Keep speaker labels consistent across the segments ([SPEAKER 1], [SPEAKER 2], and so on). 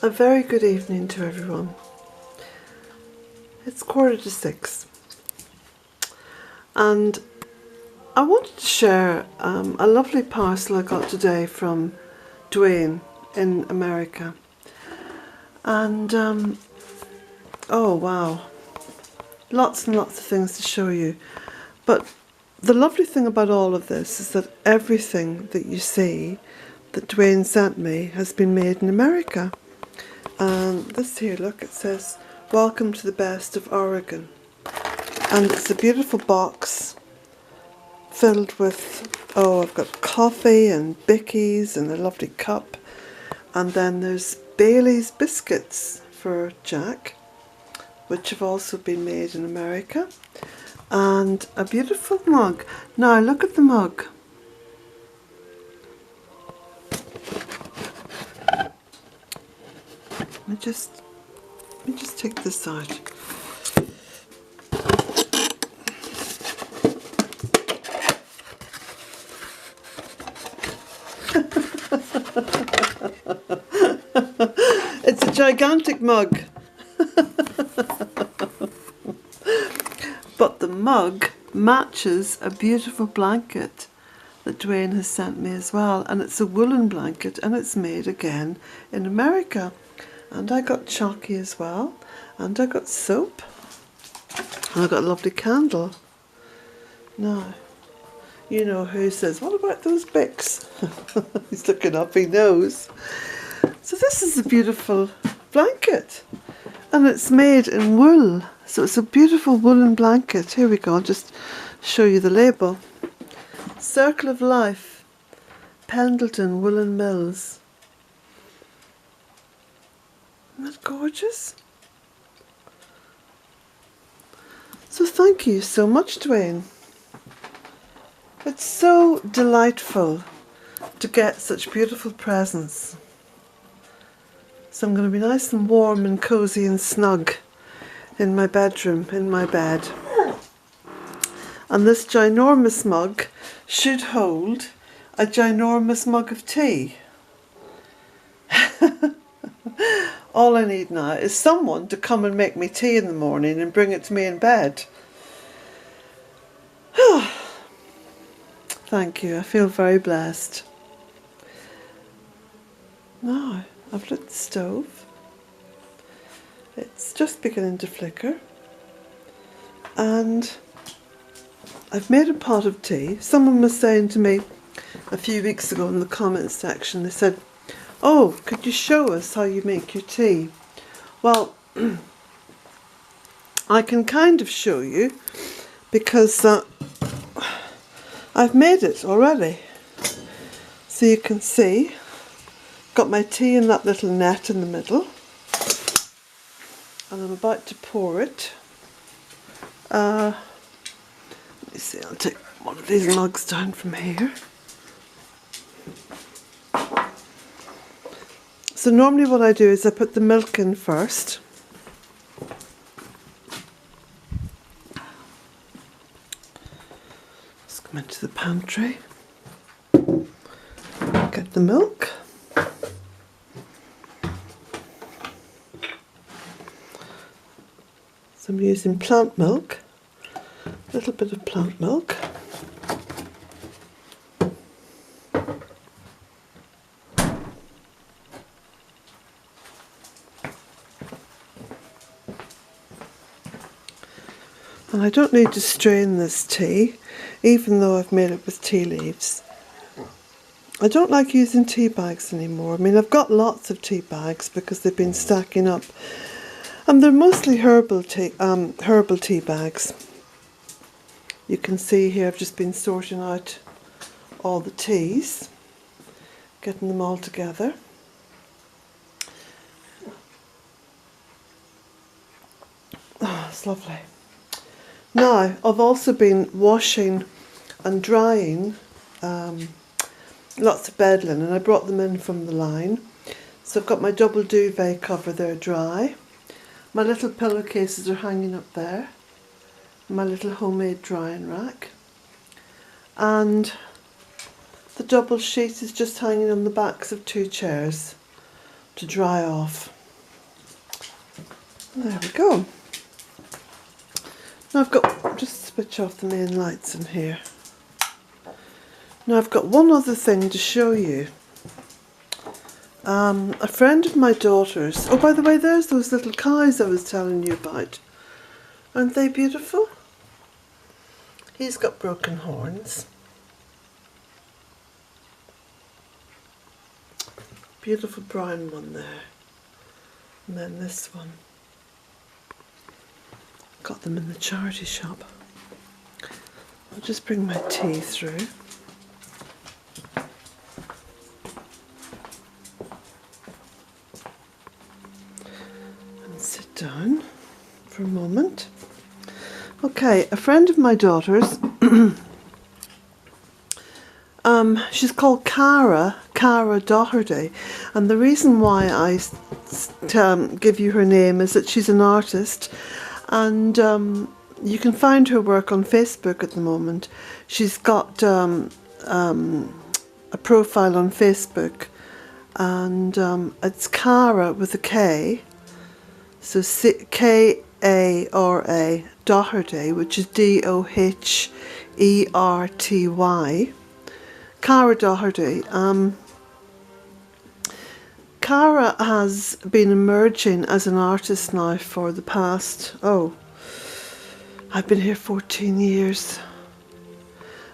[SPEAKER 1] A very good evening to everyone. It's 6:15 and I wanted to share a lovely parcel I got today from Dwayne in America. And oh wow, lots and lots of things to show you. But the lovely thing about all of this is that everything that you see that Dwayne sent me has been made in America. And this here, look, it says, "Welcome to the best of Oregon." And it's a beautiful box filled with, oh, I've got coffee and bickies and a lovely cup. And then there's Bailey's biscuits for Jack, which have also been made in America. And a beautiful mug. Now look at the mug. Let me just take this out. It's a gigantic mug. But the mug matches a beautiful blanket that Dwayne has sent me as well, and it's a woolen blanket and it's made again in America. And I got chalky as well, and I got soap, and I got a lovely candle. Now, you know who says, "What about those Bics?" He's looking up, he knows. So this is a beautiful blanket, and it's made in wool. So it's a beautiful woolen blanket. Here we go, I'll just show you the label. Circle of Life, Pendleton Woolen Mills. Isn't that gorgeous? So thank you so much, Dwayne. It's so delightful to get such beautiful presents. So I'm going to be nice and warm and cosy and snug in my bedroom, in my bed. And this ginormous mug should hold a ginormous mug of tea. All I need now is someone to come and make me tea in the morning and bring it to me in bed. Thank you, I feel very blessed. Now, I've lit the stove. It's just beginning to flicker. And I've made a pot of tea. Someone was saying to me a few weeks ago in the comments section, they said, "Oh, could you show us how you make your tea?" Well, I can kind of show you because I've made it already. So you can see, got my tea in that little net in the middle, and I'm about to pour it. Let me see, I'll take one of these mugs down from here. So normally what I do is I put the milk in first. Just come into the pantry, get the milk. So I'm using plant milk, a little bit of plant milk. And I don't need to strain this tea, even though I've made it with tea leaves. I don't like using tea bags anymore. I mean, I've got lots of tea bags because they've been stacking up. And they're mostly herbal tea bags. You can see here I've just been sorting out all the teas, getting them all together. Oh, it's lovely. Now, I've also been washing and drying lots of bed linen. I brought them in from the line. So I've got my double duvet cover there dry. My little pillowcases are hanging up there. My little homemade drying rack. And the double sheet is just hanging on the backs of two chairs. to dry off. There we go. Now I've got, just switch off the main lights in here. Now I've got one other thing to show you. A friend of my daughter's, oh by the way, there's those little cows I was telling you about. Aren't they beautiful? He's got broken horns. Beautiful brown one there. And then this one. Got them in the charity shop. I'll just bring my tea through. And sit down for a moment. Okay, a friend of my daughter's, she's called Cara Doherty, and the reason why I give you her name is that she's an artist, and you can find her work on Facebook at the moment. She's got a profile on Facebook, and it's Cara with a K, so K-A-R-A Doherty, which is D-O-H-E-R-T-Y. Cara Doherty. Cara has been emerging as an artist now for the past, I've been here 14 years.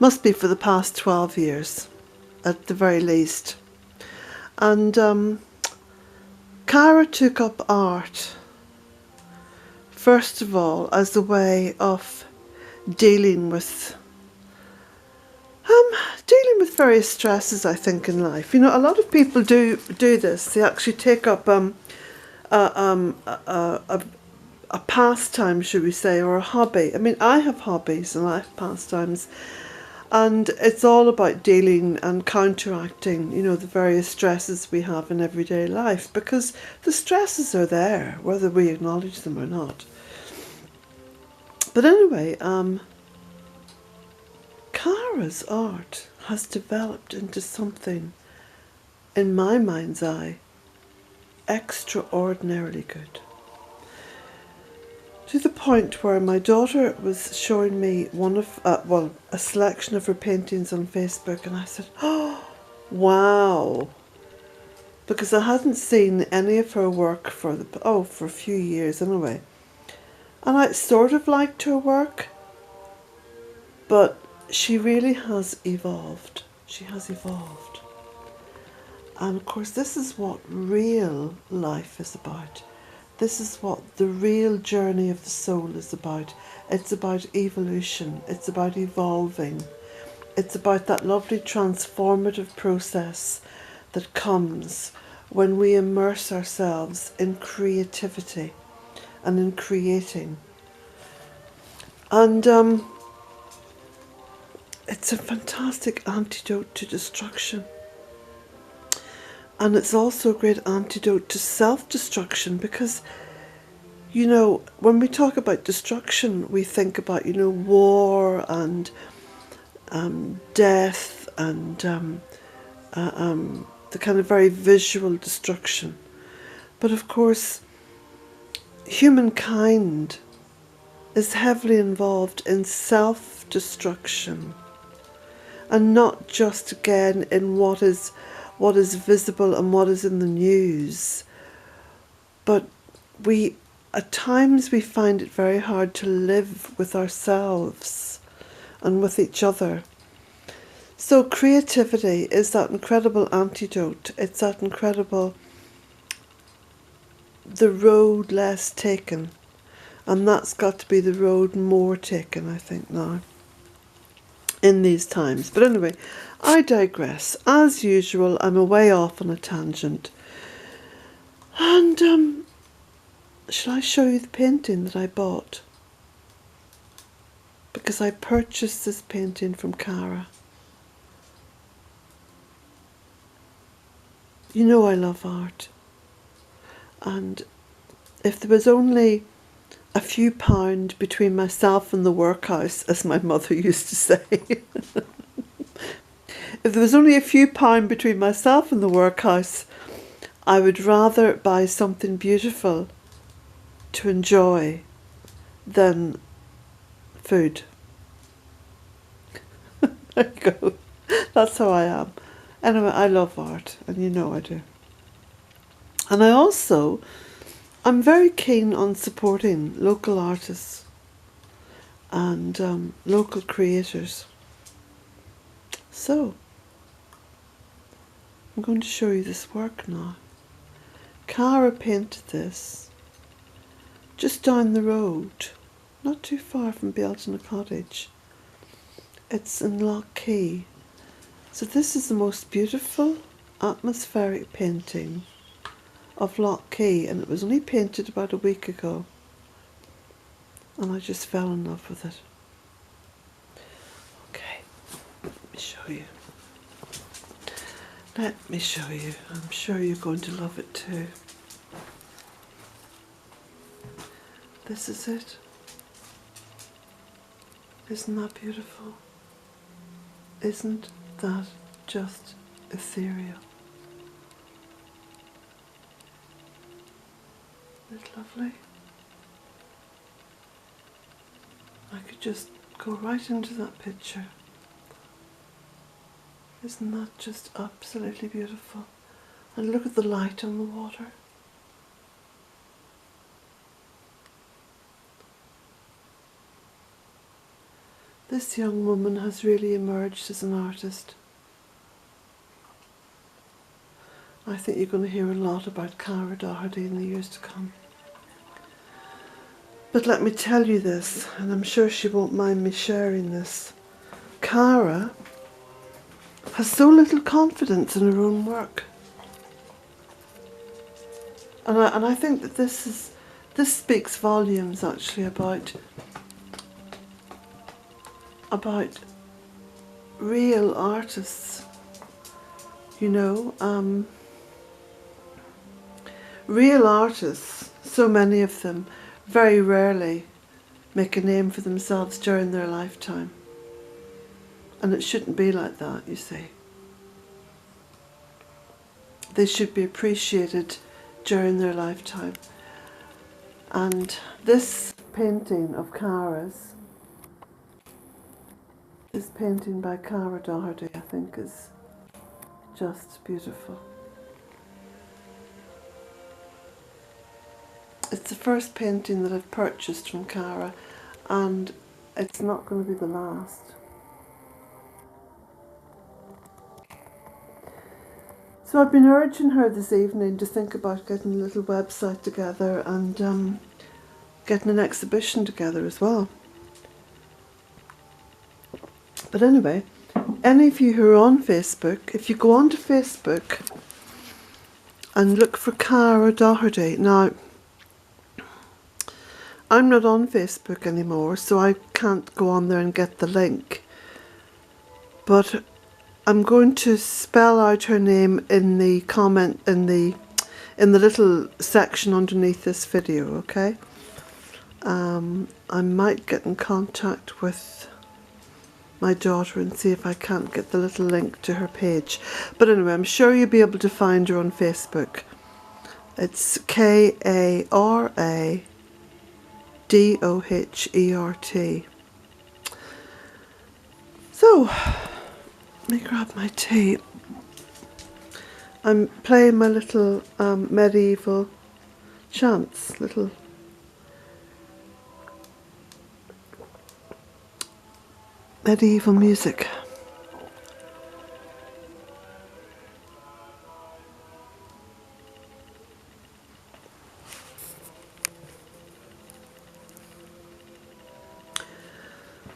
[SPEAKER 1] Must be for the past 12 years, at the very least. And Cara took up art, first of all, as a way of dealing with various stresses, I think, in life. You know, a lot of people do this. They actually take up a pastime, should we say, or a hobby. I mean, I have hobbies and I have pastimes, and it's all about dealing and counteracting, you know, the various stresses we have in everyday life, because the stresses are there, whether we acknowledge them or not. But anyway, Cara's art has developed into something, in my mind's eye, extraordinarily good. To the point where my daughter was showing me one of, a selection of her paintings on Facebook, and I said, oh, wow. Because I hadn't seen any of her work for a few years anyway. And I sort of liked her work, but she really has evolved. She has evolved. And of course, this is what real life is about. This is what the real journey of the soul is about. It's about evolution. It's about evolving. It's about that lovely transformative process that comes when we immerse ourselves in creativity and in creating. And it's a fantastic antidote to destruction. And it's also a great antidote to self-destruction, because, you know, when we talk about destruction, we think about, you know, war and death and the kind of very visual destruction. But of course, humankind is heavily involved in self-destruction, and not just, again, in what is visible and what is in the news, but at times we find it very hard to live with ourselves and with each other. So creativity is that incredible antidote. It's that incredible, the road less taken, and that's got to be the road more taken, I think, now, in these times. But anyway, I digress. As usual, I'm away off on a tangent. And shall I show you the painting that I bought? Because I purchased this painting from Cara. You know I love art. And if there was only a few pound between myself and the workhouse, as my mother used to say, if there was only a few pound between myself and the workhouse, I would rather buy something beautiful to enjoy than food. There you go. That's how I am. Anyway, I love art, and you know I do. And I'm very keen on supporting local artists and local creators. So, I'm going to show you this work now. Cara painted this just down the road, not too far from Belton Cottage. It's in Lough Key. So this is the most beautiful atmospheric painting of Lough Key, and it was only painted about a week ago. And I just fell in love with it. Okay, let me show you. Let me show you. I'm sure you're going to love it too. This is it. Isn't that beautiful? Isn't that just ethereal? Isn't it lovely? I could just go right into that picture. Isn't that just absolutely beautiful? And look at the light on the water. This young woman has really emerged as an artist. I think you're going to hear a lot about Cara Doherty in the years to come. But let me tell you this, and I'm sure she won't mind me sharing this. Cara has so little confidence in her own work. And I think that this speaks volumes actually about real artists, you know, real artists, so many of them, very rarely make a name for themselves during their lifetime. And it shouldn't be like that, you see. They should be appreciated during their lifetime. And this painting of Cara's, this painting by Cara Doherty, I think is just beautiful. It's the first painting that I've purchased from Cara, and it's not going to be the last. So I've been urging her this evening to think about getting a little website together and getting an exhibition together as well. But anyway, any of you who are on Facebook, if you go onto Facebook and look for Cara Doherty. Now, I'm not on Facebook anymore, so I can't go on there and get the link. But I'm going to spell out her name in the comment, in the little section underneath this video, okay? I might get in contact with my daughter and see if I can't get the little link to her page. But anyway, I'm sure you'll be able to find her on Facebook. It's Karadohert. So, let me grab my tea. I'm playing my little medieval chants, little medieval music.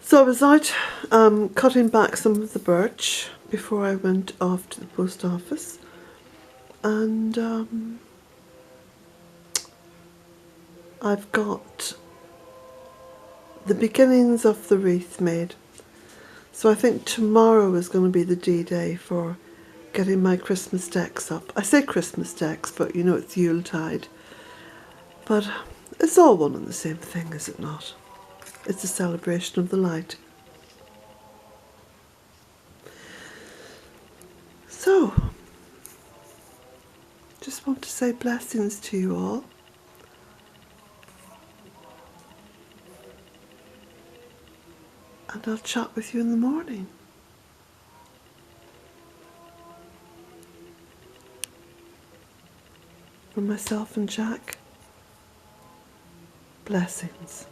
[SPEAKER 1] So I was out cutting back some of the birch before I went off to the post office, and I've got the beginnings of the wreath made. So I think tomorrow is going to be the D-Day for getting my Christmas decks up. I say Christmas decks, but you know it's Yuletide. But it's all one and the same thing, is it not? It's a celebration of the light. So, just want to say blessings to you all. And I'll chat with you in the morning. From myself and Jack, blessings.